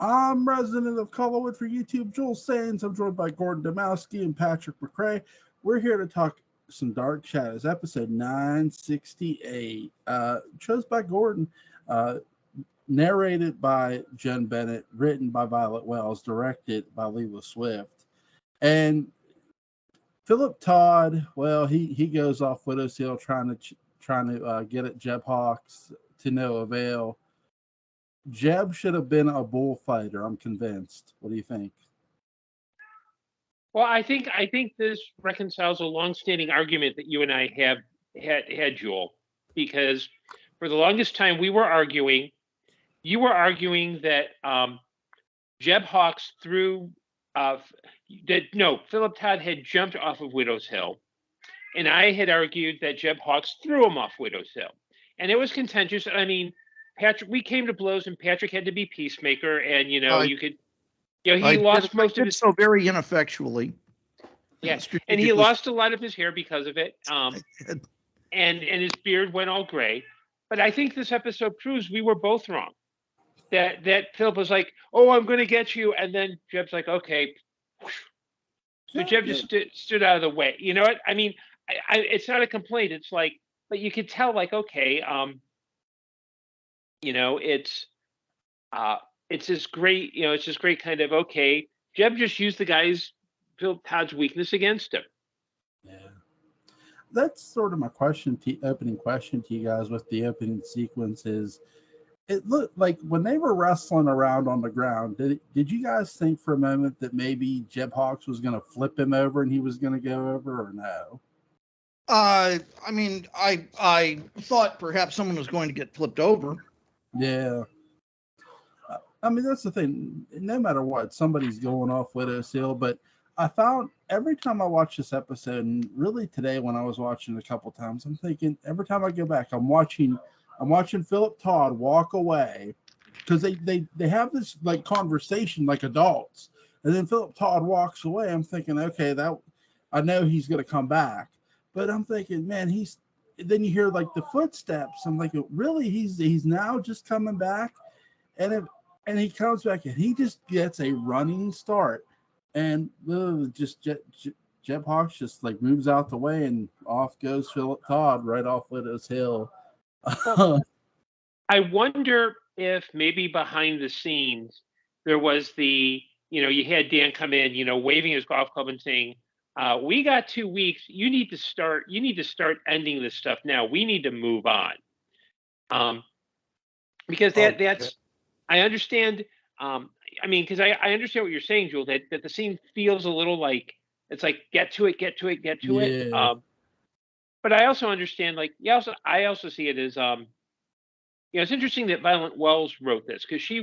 I'm resident of Colorwood for YouTube, Joel Sands. I'm joined by Gordon Dymowski and Patrick McCray. We're here to talk some Dark Shadows, episode 968. Chose by Gordon, uh, narrated by Jen Bennett, written by Violet Wells, directed by Leela Swift. And Philip Todd, well, he goes off Widow's Hill trying to get at Jeb Hawks to no avail. Jeb should have been a bullfighter. I'm convinced. What do you think? Well, I think this reconciles a long-standing argument that you and I have had, Joel, because for the longest time we were arguing. You were arguing that Jeb Hawks threw Philip Todd had jumped off of Widow's Hill, and I had argued that Jeb Hawks threw him off Widow's Hill, and it was contentious. I mean, Patrick, we came to blows, and Patrick had to be peacemaker, and he lost most of his so very ineffectually. Yeah, and he lost a lot of his hair because of it. And his beard went all gray. But I think this episode proves we were both wrong. That Philip was like, "Oh, I'm going to get you," and then Jeb's like, "Okay." So Jeb just stood out of the way. You know what? I mean, it's not a complaint. It's like, but you could tell, like, okay, it's this great, it's this great kind of, okay, Jeb just used the guy's Phil Todd's weakness against him. Yeah, that's sort of my opening question to you guys with the opening sequence is, it looked like when they were wrestling around on the ground, did you guys think for a moment that maybe Jeb Hawks was going to flip him over and he was going to go over, or no? I mean, I thought perhaps someone was going to get flipped over. Yeah. I mean, that's the thing. No matter what, somebody's going off Widow's Hill. But I found every time I watch this episode, and really today when I was watching it a couple times, I'm thinking every time I go back, I'm watching Philip Todd walk away because they have this like conversation like adults, and then Philip Todd walks away. I'm thinking, okay, that I know he's going to come back, but I'm thinking, man, then you hear like the footsteps. I'm like, really, he's now just coming back, and he comes back and he just gets a running start, and just Jeb Hawks just like moves out the way and off goes Philip Todd right off Widow's Hill. I wonder if maybe behind the scenes there was you had Dan come in, waving his golf club and saying, "We got 2 weeks. You need to start ending this stuff now. We need to move on." Because that's. I understand. Because I understand what you're saying, Joel. That the scene feels a little like it's like get to it. But I also understand. I also see it as it's interesting that Violet Wells wrote this because she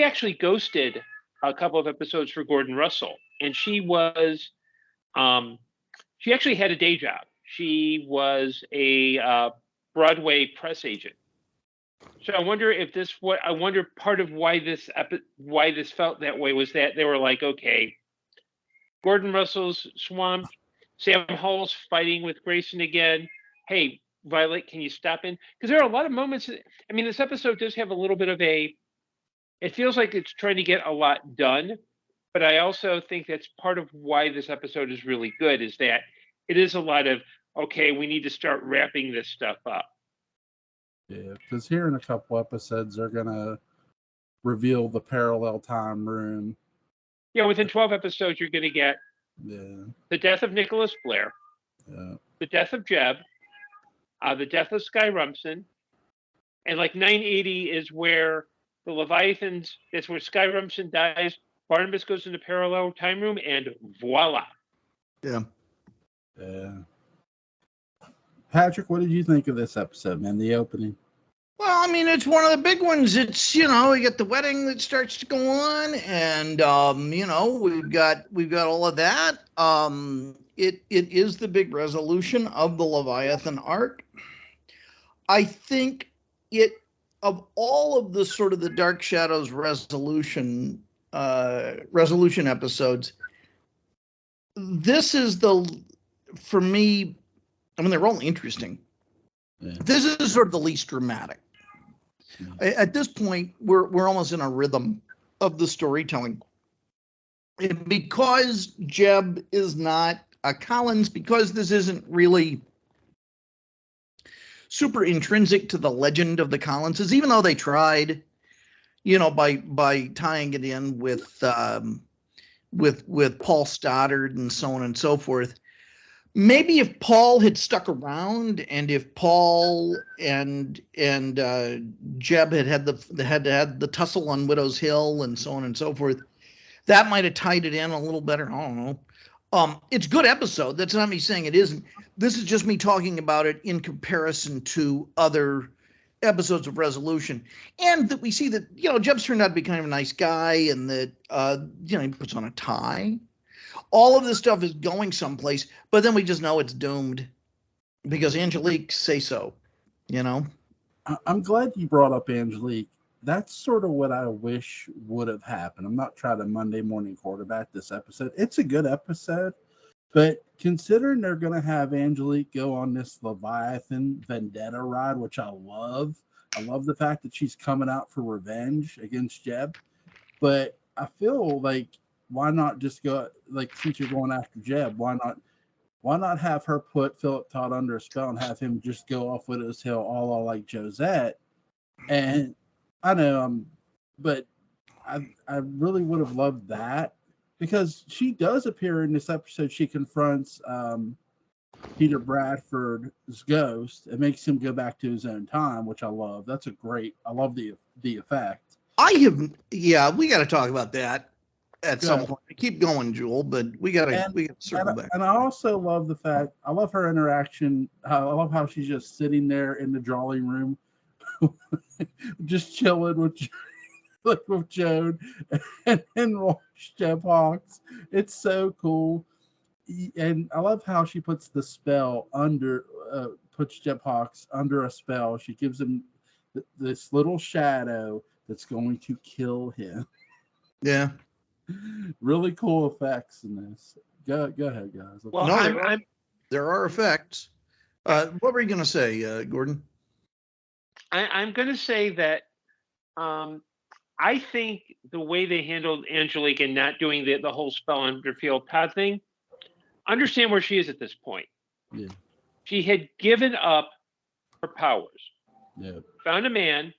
actually ghosted a couple of episodes for Gordon Russell, and she actually had a day job. She was a Broadway press agent. So I wonder part of why this felt that way was that they were like, okay, Gordon Russell's swamped, Sam Hall's fighting with Grayson again. Hey, Violet, can you stop in? Because there are a lot of moments. I mean, this episode does have a little bit of it feels like it's trying to get a lot done, but I also think that's part of why this episode is really good is that it is a lot of, okay, we need to start wrapping this stuff up. Yeah, because here in a couple episodes, they're going to reveal the parallel time room. Yeah, within 12 episodes, you're going to get the death of Nicholas Blair, the death of Jeb, the death of Sky Rumson, and like 980 is where the Leviathans, that's where Sky Rumson dies, Barnabas goes into parallel time room, and voila. Yeah. Yeah. Patrick, what did you think of this episode, man? The opening? Well, I mean, it's one of the big ones. It's, you get the wedding that starts to go on, and we've got all of that. It is the big resolution of the Leviathan arc. I think of all of the sort of the Dark Shadows resolution episodes, this is for me, I mean, they're all interesting. Yeah. This is sort of the least dramatic. At this point, we're almost in a rhythm of the storytelling. And because Jeb is not a Collins, because this isn't really super intrinsic to the legend of the Collinses, even though they tried, by tying it in with Paul Stoddard and so on and so forth. Maybe if Paul had stuck around, and if Paul and Jeb had the tussle on Widow's Hill and so on and so forth, that might have tied it in a little better. I don't know. It's a good episode. That's not me saying it isn't. This is just me talking about it in comparison to other episodes of Resolution, and that we see that Jeb's turned out to be kind of a nice guy, and that he puts on a tie. All of this stuff is going someplace, but then we just know it's doomed because Angelique say so. I'm glad you brought up Angelique. That's sort of what I wish would have happened. I'm not trying to Monday morning quarterback this episode. It's a good episode, but considering they're going to have Angelique go on this Leviathan vendetta ride, which I love the fact that she's coming out for revenge against Jeb. But I feel like, why not just go, like, since you're going after Jeb, why not have her put Philip Todd under a spell and have him just go off Widow's Hill all like Josette? And I know, but I really would have loved that, because she does appear in this episode. She confronts Peter Bradford's ghost. It makes him go back to his own time, which I love. I love the effect. We got to talk about that at some point. Keep going, Jewel, but we got to circle back. And I also love the fact, I love her interaction. I love how she's just sitting there in the drawing room, just chilling with Joan and watch Jeb Hawks. It's so cool. And I love how she puts the spell puts Jeb Hawks under a spell. She gives him this little shadow that's going to kill him. Yeah. Really cool effects in this. Go ahead, guys. Well, there are effects. What were you going to say, Gordon? I'm going to say that I think the way they handled Angelique and not doing the whole spell under Philip Todd thing, understand where she is at this point. Yeah. She had given up her powers. Yeah. Found a man,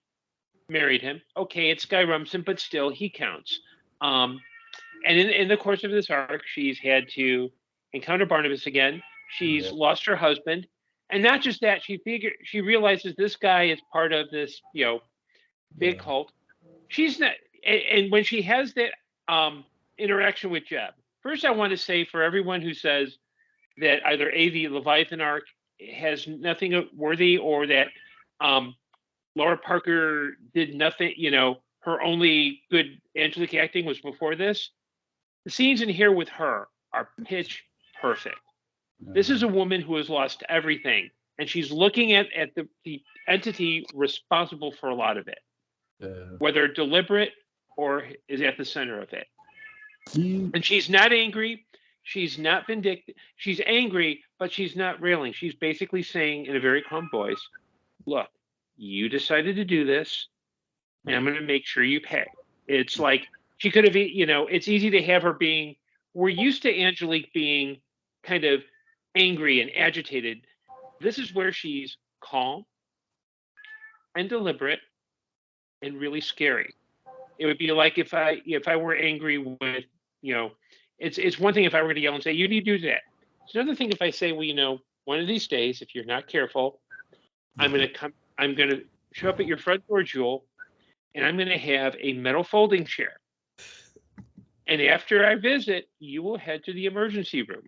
married him. Okay, it's Guy Rumson, but still, he counts. And in the course of this arc, she's had to encounter Barnabas again. She's lost her husband. And not just that, she realizes this guy is part of this, big cult. She's not, and when she has that interaction with Jeb, first I want to say, for everyone who says that either the Leviathan arc has nothing worthy, or that Laura Parker did nothing, her only good Angelique acting was before this. The scenes in here with her are pitch perfect. This is a woman who has lost everything, and she's looking at the entity responsible for a lot of it, whether deliberate or is at the center of it. And she's not angry. She's not vindictive. She's angry, but she's not railing. She's basically saying in a very calm voice, look, you decided to do this, and I'm going to make sure you pay. It's like she could have, it's easy to have her being, we're used to Angelique being kind of angry and agitated. This is where she's calm and deliberate and really scary. It would be like if I were angry with, it's one thing if I were to yell and say, you need to do that. It's another thing if I say, well, one of these days, if you're not careful, I'm going to show up at your front door, Jewel, and I'm going to have a metal folding chair. And after I visit, you will head to the emergency room.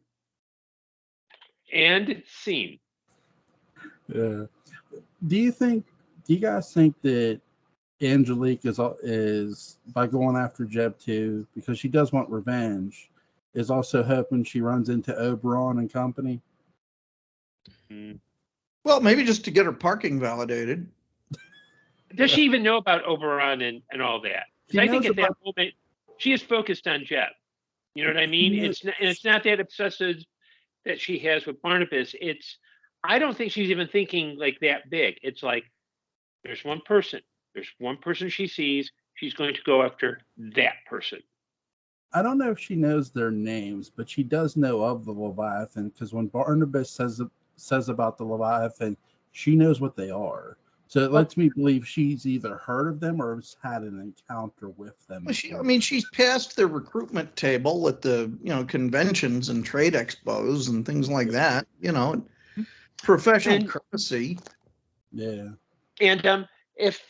And scene. Yeah. Do you guys think that Angelique is by going after Jeb too, because she does want revenge, is also hoping she runs into Oberon and company? Well, maybe just to get her parking validated. Does she even know about Oberon and all that? Because I think at that moment she is focused on Jeb. You know what I mean? It's not that obsessive that she has with Barnabas. I don't think she's even thinking like that big. It's like, there's one person There's one person she sees. She's going to go after that person. I don't know if she knows their names, but she does know of the Leviathan, because when Barnabas says about the Leviathan, she knows what they are. So it lets me believe she's either heard of them or has had an encounter with them. Well, she's passed the recruitment table at the, conventions and trade expos and things like that, professional courtesy. Yeah. And if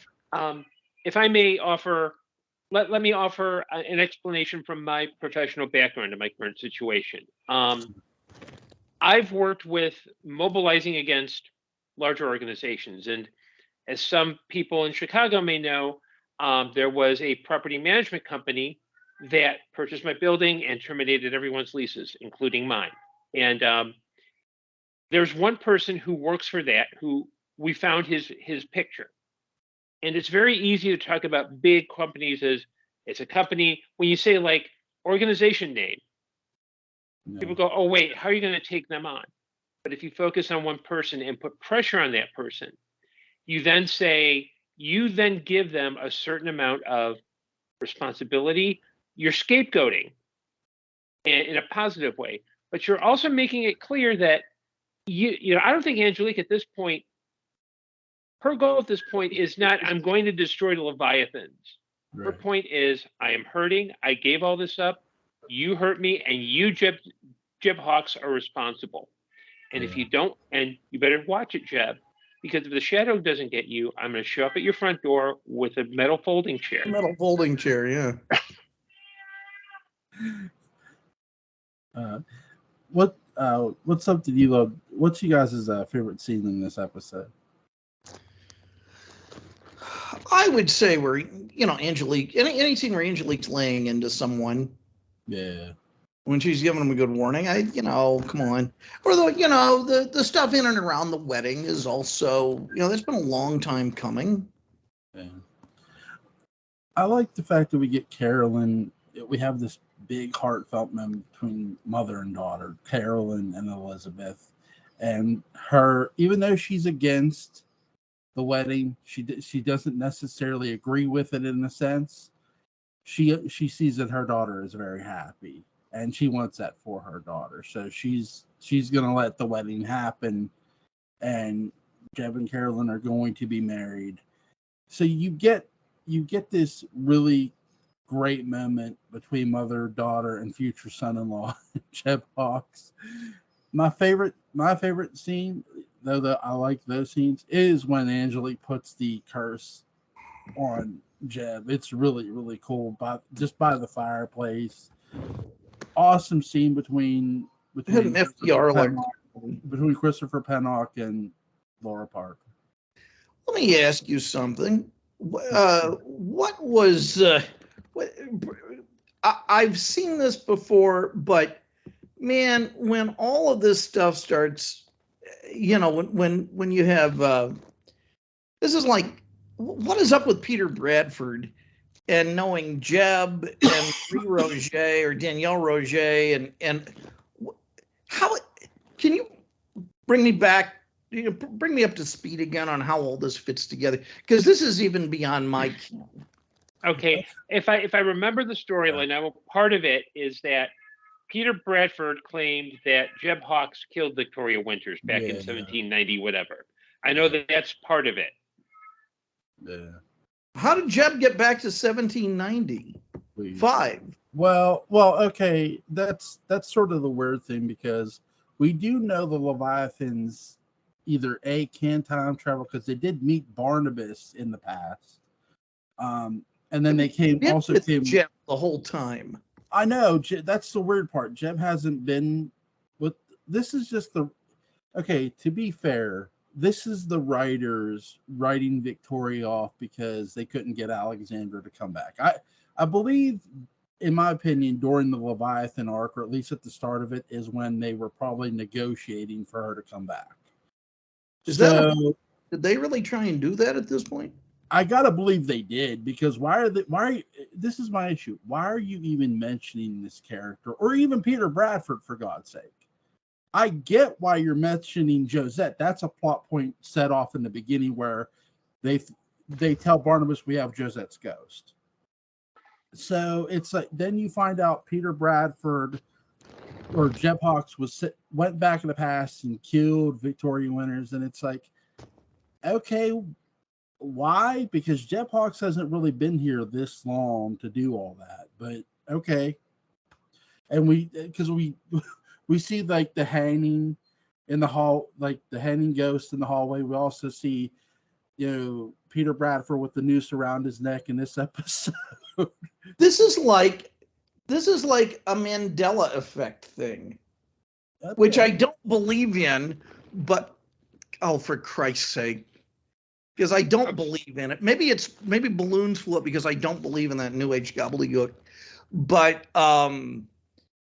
I may offer, let me offer an explanation from my professional background in my current situation. I've worked with mobilizing against larger organizations, and as some people in Chicago may know, there was a property management company that purchased my building and terminated everyone's leases, including mine. And there's one person who works for that who we found his picture. And it's very easy to talk about big companies as it's a company. When you say like organization name, people go, oh, wait, how are you going to take them on? But if you focus on one person and put pressure on that person, you then give them a certain amount of responsibility. You're scapegoating in a positive way, but you're also making it clear that I don't think Angelique at this point, her goal at this point is not, I'm going to destroy the Leviathans. Right. Her point is, I am hurting. I gave all this up. You hurt me, and you, Jeb Hawks, are responsible. And if you don't, and you better watch it, Jeb, because if the shadow doesn't get you, I'm going to show up at your front door with a metal folding chair. Metal folding chair, yeah. What's something you love? What's you guys' favorite scene in this episode? I would say where, Angelique, any scene where Angelique's laying into someone. Yeah. When she's giving them a good warning, come on. Or the stuff in and around the wedding is also, that's been a long time coming. Yeah. I like the fact that we get Carolyn. We have this big heartfelt moment between mother and daughter, Carolyn and Elizabeth, and her. Even though she's against the wedding, she doesn't necessarily agree with it in a sense. She sees that her daughter is very happy, and she wants that for her daughter. So she's gonna let the wedding happen, and Jeb and Carolyn are going to be married. So you get this really great moment between mother, daughter, and future son-in-law, Jeb Hawks. My favorite scene, though that I like those scenes, is when Angelique puts the curse on Jeb. It's really, really cool. Just by the fireplace. Awesome scene between Christopher Pennock and Laura Park. Let me ask you something. What was I've seen this before, but man, when all of this stuff starts, when you have this is like, what is up with Peter Bradford and knowing Jeb and Roger or Danielle Roger and how can you bring me back? Bring me up to speed again on how all this fits together, because this is even beyond my. Okay, if I remember the storyline, part of it is that Peter Bradford claimed that Jeb Hawks killed Victoria Winters back in 1790, whatever. I know that's part of it. Yeah. How did Jeb get back to 1795? Well, okay, that's sort of the weird thing, because we do know the Leviathans either can time travel, because they did meet Barnabas in the past, and then they came Jeb the whole time. I know, that's the weird part. Jeb hasn't been with. This is just to be fair, this is the writers writing Victoria off because they couldn't get Alexander to come back. I believe, in my opinion, during the Leviathan arc, or at least at the start of it, is when they were probably negotiating for her to come back. Did they really try and do that at this point? I gotta believe they did, because this is my issue. Why are you even mentioning this character, or even Peter Bradford, for God's sake? I get why you're mentioning Josette. That's a plot point set off in the beginning where they tell Barnabas we have Josette's ghost. So it's like then you find out Peter Bradford or Jeb Hawks went back in the past and killed Victoria Winters, and it's like, okay, why? Because Jeb Hawks hasn't really been here this long to do all that, but okay. And we see like the hanging in the hall, like the hanging ghost in the hallway. We also see, Peter Bradford with the noose around his neck in this episode. This is like a Mandela effect thing, which I don't believe in, but for Christ's sake, because I don't believe in it. Maybe balloons flew up because I don't believe in that New Age gobbledygook. But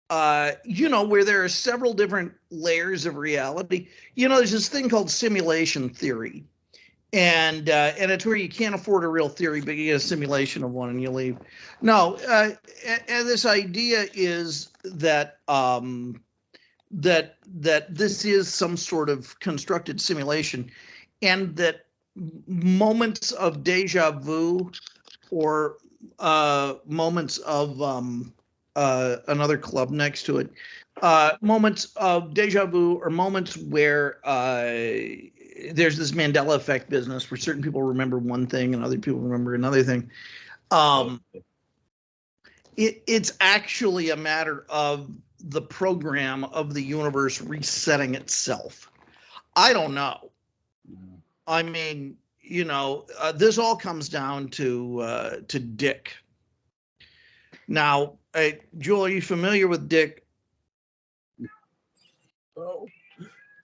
where there are several different layers of reality. There's this thing called simulation theory. And it's where you can't afford a real theory, but you get a simulation of one and you leave. No, and this idea is that that this is some sort of constructed simulation, and that moments of deja vu or moments of another club next to it, moments of deja vu or moments where there's this Mandela effect business where certain people remember one thing and other people remember another thing. It's actually a matter of the program of the universe resetting itself. I don't know. I mean, this all comes down to Dick. Now, Joel, are you familiar with Dick? Oh.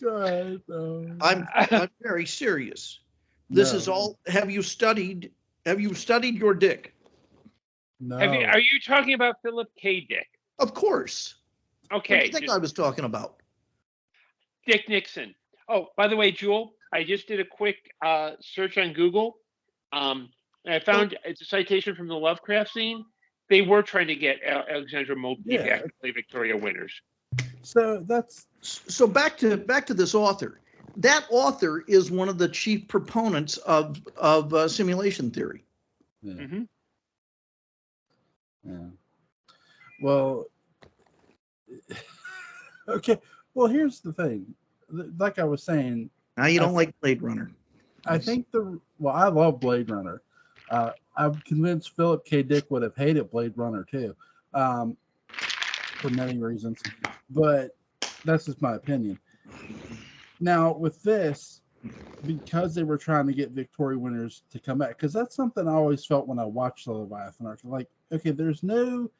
God, no. I'm very serious. This is all. Have you studied your Dick? No. Are you talking about Philip K. Dick? Of course. Okay. What do you think I was talking about? Dick Nixon. Oh, by the way, Jewel, I just did a quick search on Google. And I found it's a citation from the Lovecraft scene. They were trying to get Alexandra Moulton back to play Victoria Winters. So back to this author. That author is one of the chief proponents of simulation theory. Yeah. Mm-hmm. Yeah. Well, okay. Well, here's the thing. Like I was saying. Now you don't like Blade Runner. I think I love Blade Runner. I'm convinced Philip K. Dick would have hated Blade Runner too. For many reasons, but that's just my opinion. Now, with this, because they were trying to get Victoria Winters to come back, because that's something I always felt when I watched the Leviathan arc. Like, okay, there's no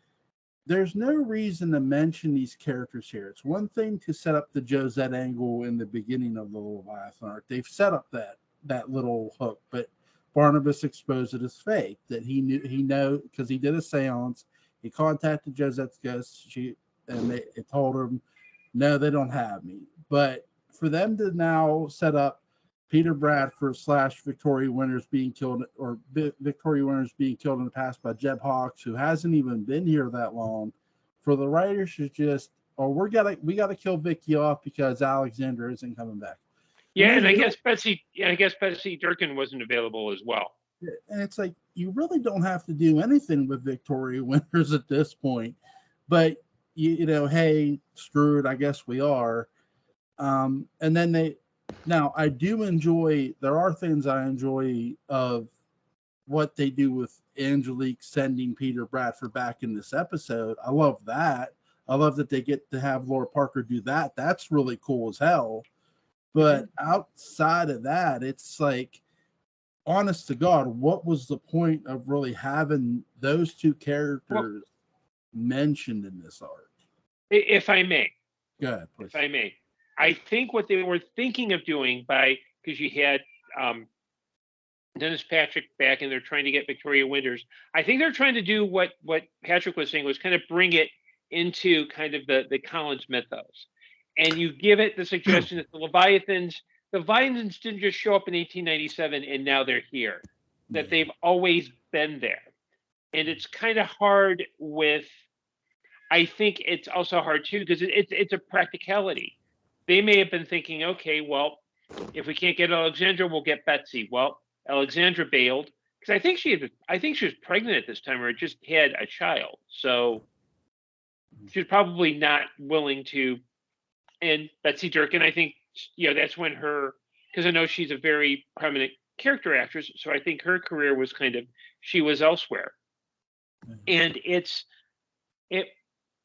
reason to mention these characters here. It's one thing to set up the Josette angle in the beginning of the Leviathan arc. They've set up that little hook, but Barnabas exposed it as fake. That he knew because he did a seance. He contacted Josette's ghost, and they told him, no, they don't have me. But for them to now set up Peter Bradford / Victoria Winters being killed, or Victoria Winters being killed in the past by Jeb Hawks, who hasn't even been here that long, for the writers to just, we gotta kill Vicky off because Alexandra isn't coming back. Yeah, and I guess Betsy Durkin wasn't available as well. And it's like, you really don't have to do anything with Victoria Winters at this point, but hey, screw it, I guess we are. And then I do enjoy, there are things I enjoy of what they do with Angelique sending Peter Bradford back in this episode. I love that. I love that they get to have Laura Parker do that. That's really cool as hell. But outside of that, it's like, honest to God, what was the point of really having those two characters mentioned in this arc? If I may. Go ahead, please. If I may. I think what they were thinking of doing because you had Dennis Patrick back and they're trying to get Victoria Winters. I think they're trying to do what Patrick was saying, was kind of bring it into kind of the Collins mythos. And you give it the suggestion that the Leviathans didn't just show up in 1897 and now they're here, that they've always been there. And it's kind of hard I think it's also hard too, because it's a practicality. They may have been thinking, okay, well, if we can't get Alexandra, we'll get Betsy. Well, Alexandra bailed because I think she was pregnant at this time or just had a child, so she was probably not willing to. And Betsy Durkin, I think, that's when because I know she's a very prominent character actress, so I think her career was she was elsewhere. And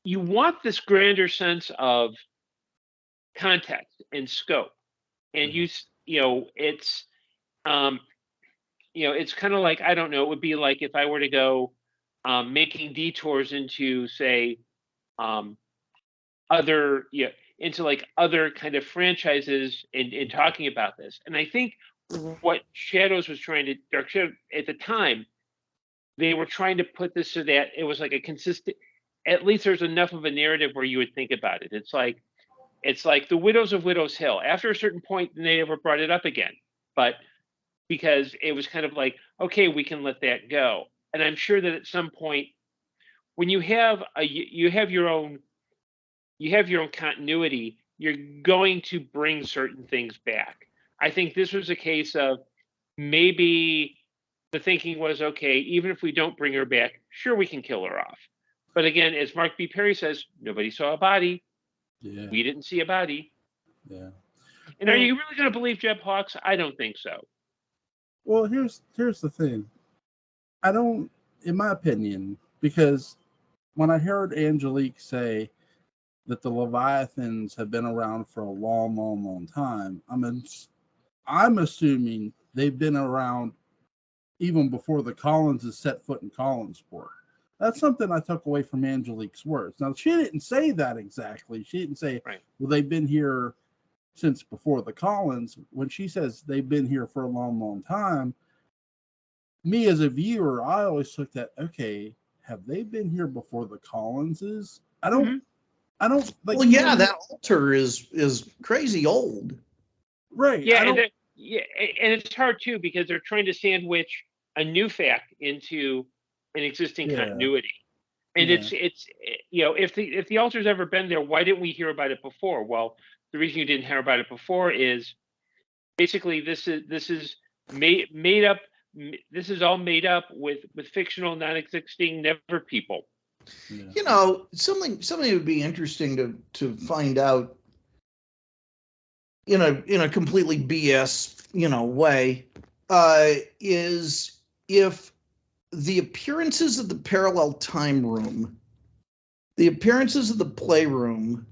you want this grander sense of context and scope, and it's it's kind of like, I don't know, it would be like if I were to go making detours into, say, other into like other kind of franchises and talking about this. And I think what Shadows was trying to, Dark Shadow at the time, they were trying to put this so that it was like a consistent, at least there's enough of a narrative where you would think about it. It's like the Widows of Widow's Hill. After a certain point, they never brought it up again, but because it was kind of like, okay, we can let that go. And I'm sure that at some point, when you have your own continuity, you're going to bring certain things back. I think this was a case of maybe the thinking was, okay, even if we don't bring her back, sure, we can kill her off. But again, as Mark B. Perry says, nobody saw a body. Yeah. We didn't see a body. Yeah. And are you really going to believe Jeb Hawks? I don't think so. Well, here's the thing. I don't, in my opinion, because when I heard Angelique say that the Leviathans have been around for a long, long, long time, I'm assuming they've been around even before the Collinses set foot in Collinsport. That's something I took away from Angelique's words. Now, she didn't say that exactly. She didn't say, right, well, they've been here since before the Collins. When she says they've been here for a long, long time, me as a viewer, I always looked at, okay, have they been here before the Collinses? I don't like. Well, yeah, that altar is crazy old. Right. Yeah, and it's hard too because they're trying to sandwich a new fact into an existing continuity. And it's if the altar's ever been there, why didn't we hear about it before? Well, the reason you didn't hear about it before is basically this is made up. This is all made up with fictional, non-existing, never people. Yeah. Something would be interesting to find out in a completely BS way is if the appearances of the parallel time room, the appearances of the playroom,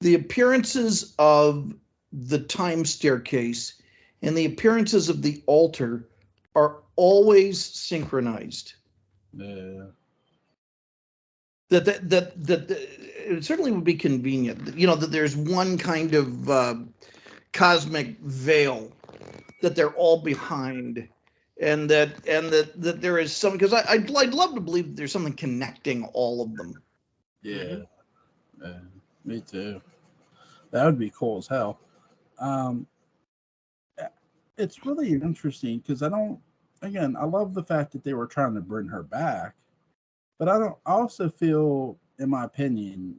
the appearances of the time staircase, and the appearances of the altar are always synchronized. Yeah. That it certainly would be convenient. That there's one kind of cosmic veil that they're all behind, and that there is some, because I'd love to believe that there's something connecting all of them. Yeah. Me too. That would be cool as hell. It's really interesting because I love the fact that they were trying to bring her back, but I also feel, in my opinion,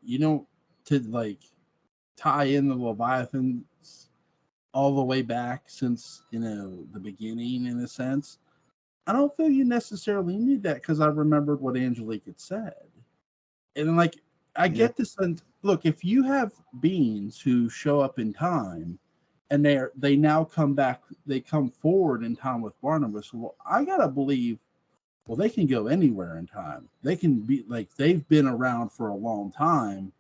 to like tie in the Leviathans all the way back since, the beginning, in a sense. I don't feel you necessarily need that because I remembered what Angelique had said. And like, I get this. And look, if you have beings who show up in time and they now come back, they come forward in time with Barnabas, well, I got to believe, well, they can go anywhere in time. They can be like, they've been around for a long time.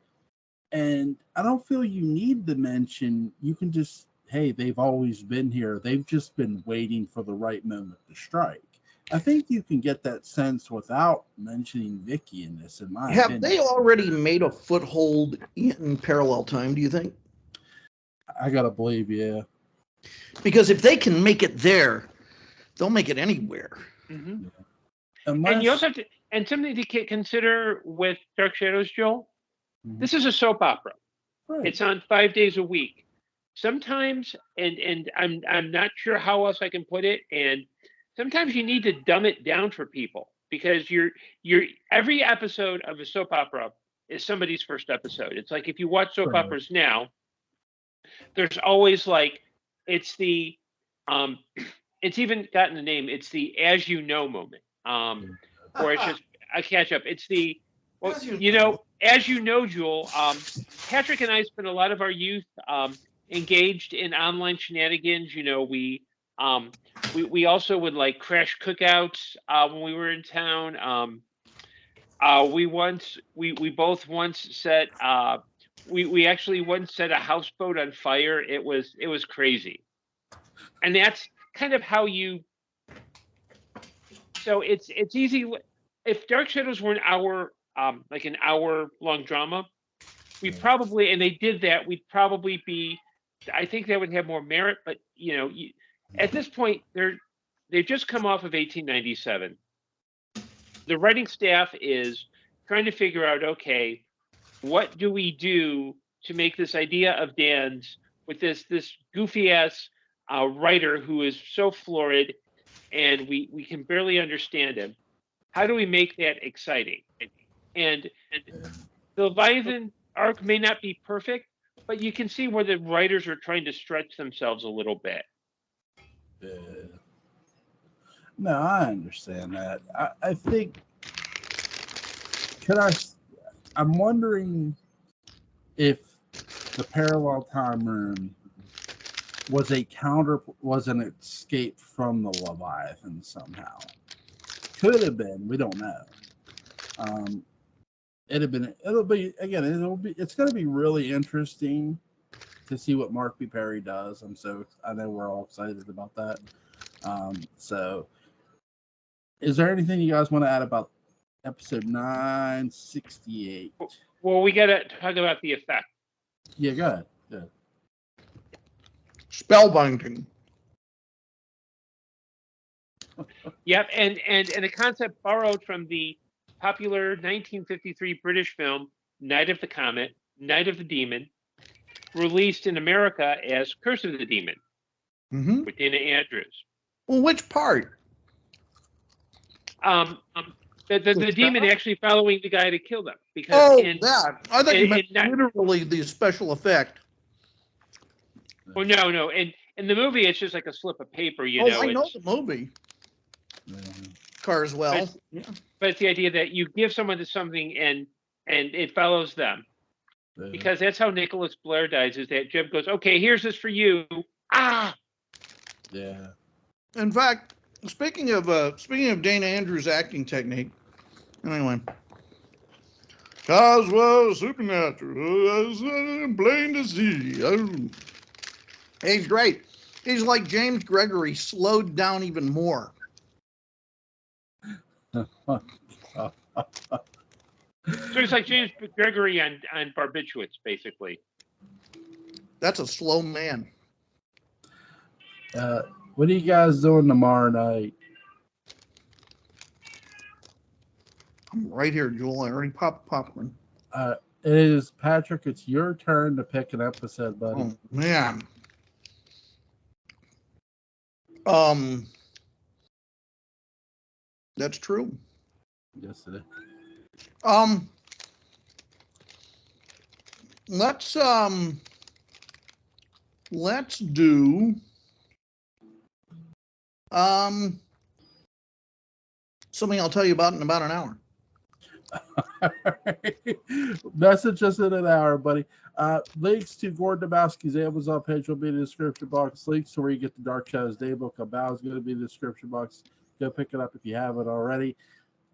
And I don't feel you need to mention, you can just, hey, they've always been here. They've just been waiting for the right moment to strike. I think you can get that sense without mentioning Vicky in this, in my opinion. Have they already made a foothold in parallel time, do you think? I got to believe, yeah. Because if they can make it there, they'll make it anywhere. Mm-hmm. Unless, and you also have to, and something to consider with Dark Shadows, Joel, this is a soap opera. Right. It's on 5 days a week. Sometimes, and I'm not sure how else I can put it, and sometimes you need to dumb it down for people because you're every episode of a soap opera is somebody's first episode. It's like if you watch soap operas now, there's always like it's the it's even gotten a name. It's the "as you know" moment, or it's just a catch up. It's the well, as you know, Jewel. Patrick and I spent a lot of our youth engaged in online shenanigans. We also would like crash cookouts when we were in town. We both once set we actually once set a houseboat on fire. It was crazy, and that's kind of how you. So it's easy. If Dark Shadows were an hour, like an hour long drama, we probably, and they did that, we'd probably be. I think that would have more merit, but at this point, they've just come off of 1897. The writing staff is trying to figure out, okay, what do we do to make this idea of Dan's with this goofy ass writer who is so florid, and we can barely understand him. How do we make that exciting? And the Leviathan arc may not be perfect, but you can see where the writers are trying to stretch themselves a little bit. No, I understand that. I think. I'm wondering if the parallel time room was an escape from the Leviathan somehow. Could have been. We don't know. It's going to be really interesting to see what Mark B. Perry does. I know we're all excited about that. So is there anything you guys want to add about episode 968? Well, we got to talk about the effect. Yeah, go ahead. Good. Spellbinding. Yep, and a concept borrowed from the popular 1953 British film Night of the Comet, Night of the Demon, released in America as Curse of the Demon, with Dana Andrews. Well, which part? The demon actually following the guy to kill them. Because that. I thought you meant literally the special effect. Well, no. In the movie, it's just like a slip of paper, I know the movie. Carswell. But it's the idea that you give someone to something and it follows them. Yeah. Because that's how Nicholas Blair dies, is that Jeb goes, okay, here's this for you. Ah! Yeah. In fact, speaking of Dana Andrews' acting technique, anyway, Carswell supernatural, plain to see. He's great. He's like James Gregory, slowed down even more. So it's like James Gregory on barbiturates, basically. That's a slow man. What are you guys doing tomorrow night? I'm right here, Joel. I already popped popcorn. It is, Patrick, it's your turn to pick an episode, buddy. Oh, man. That's true. Yes, it is. Let's do something I'll tell you about in about an hour. Message us in an hour, buddy. Links to Gordon Dymowski's Amazon page will be in the description box. Links to where you get the Dark Shadows Daybook about is going to be in the description box. Go pick it up if you haven't already.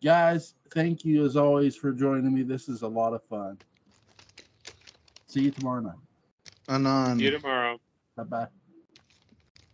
Guys, thank you as always for joining me. This is a lot of fun. See you tomorrow night. Anon. See you tomorrow. Bye-bye.